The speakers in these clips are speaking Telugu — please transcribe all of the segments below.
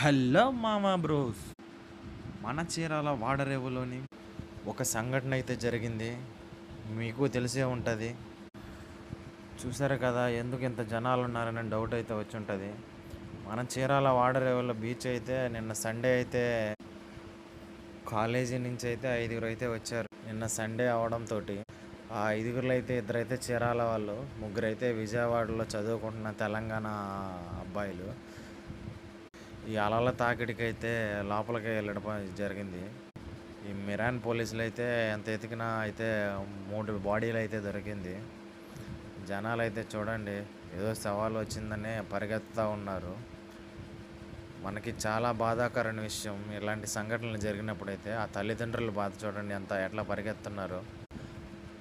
హలో మామా బ్రోస్. మన చీరాల వాడరేవులోని ఒక సంఘటన అయితే జరిగింది. మీకు తెలిసే ఉంటుంది. చూసారు కదా, ఎందుకు ఇంత జనాలు ఉన్నారని డౌట్ అయితే వచ్చి ఉంటుంది. మన చీరాల వాడరేవుల బీచ్ అయితే నిన్న సండే అయితే కాలేజీ నుంచి అయితే 5గురు అయితే వచ్చారు. నిన్న సండే అవడంతో ఆ 5గురులో అయితే ఇద్దరైతే చీరాల వాళ్ళు, ముగ్గురైతే విజయవాడలో చదువుకుంటున్న తెలంగాణ అబ్బాయిలు. ఈ అలల తాకిడికైతే లోపలికి వెళ్ళడం జరిగింది. ఈ మిరాన్ పోలీసులు అయితే ఎంత ఎతికినా అయితే 3 బాడీలు అయితే దొరికింది. జనాలు అయితే చూడండి, ఏదో సవాల్ వచ్చిందని పరిగెత్తుతూ ఉన్నారు. మనకి చాలా బాధాకరమైన విషయం. ఇలాంటి సంఘటనలు జరిగినప్పుడైతే ఆ తల్లిదండ్రుల బాధ చూడండి, ఎట్లా పరిగెత్తున్నారు.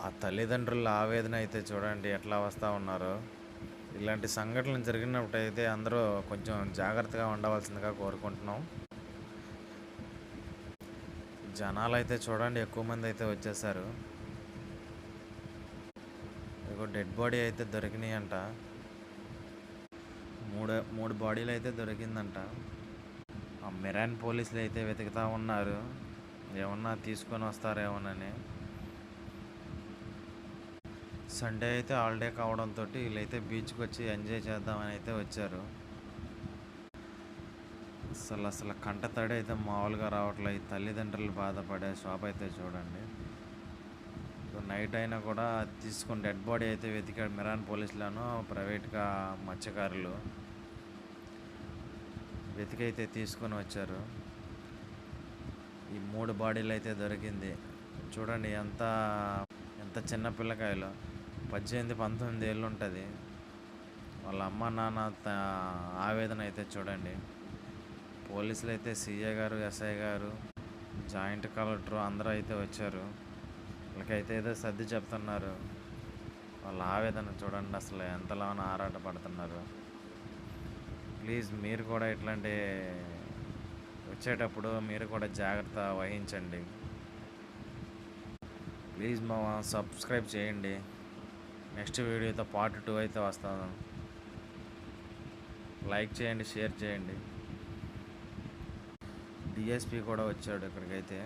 ఆ తల్లిదండ్రుల ఆవేదన అయితే చూడండి ఎట్లా వస్తూ ఉన్నారో. ఇలాంటి సంఘటనలు జరిగినప్పుడైతే అందరూ కొంచెం జాగ్రత్తగా ఉండవలసిందిగా కోరుకుంటున్నాం. జనాలు అయితే చూడండి ఎక్కువ మంది అయితే వచ్చేసారు. ఇదిగో డెడ్ బాడీ అయితే దొరికినాయి అంట. మూడు బాడీలు అయితే దొరికిందంట. ఆ మెరాన్ పోలీసులు అయితే వెతుకుతూ ఉన్నారు, ఏమన్నా తీసుకొని వస్తారేమోనని. సండే అయితే హాలిడే కావడంతో వీళ్ళైతే బీచ్కి వచ్చి ఎంజాయ్ చేద్దామని అయితే వచ్చారు. అసలు కంట తడి అయితే మామూలుగా రావట్లేదు. ఈ తల్లిదండ్రులు బాధపడే షాప్ అయితే చూడండి. నైట్ అయినా కూడా తీసుకొని డెడ్ బాడీ అయితే వెతికాడు మిరాన్ పోలీసులను, ప్రైవేట్గా మత్స్యకారులు వెతికైతే తీసుకొని వచ్చారు. ఈ 3 బాడీలు అయితే దొరికింది. చూడండి ఎంత ఎంత చిన్న పిల్లకాయలు, 18-19 ఏళ్ళు ఉంటుంది. వాళ్ళ అమ్మ నాన్న ఆవేదన అయితే చూడండి. పోలీసులు అయితే సిఐ గారు, ఎస్ఐ గారు, జాయింట్ కలెక్టర్ అందరూ అయితే వచ్చారు. వీళ్ళకైతే ఏదో సర్ది చెప్తున్నారు. వాళ్ళ ఆవేదన చూడండి, అసలు ఎంతలోనో ఆరాట పడుతున్నారు. ప్లీజ్ మీరు కూడా ఇట్లాంటి వచ్చేటప్పుడు మీరు కూడా జాగ్రత్త వహించండి. ప్లీజ్ మా సబ్స్క్రైబ్ చేయండి. నెక్స్ట్ వీడియోతో పార్ట్ 2 అయితే వస్తాను. లైక్ చేయండి, షేర్ చేయండి. డిఎస్పి కూడా వచ్చాడు ఇక్కడికైతే.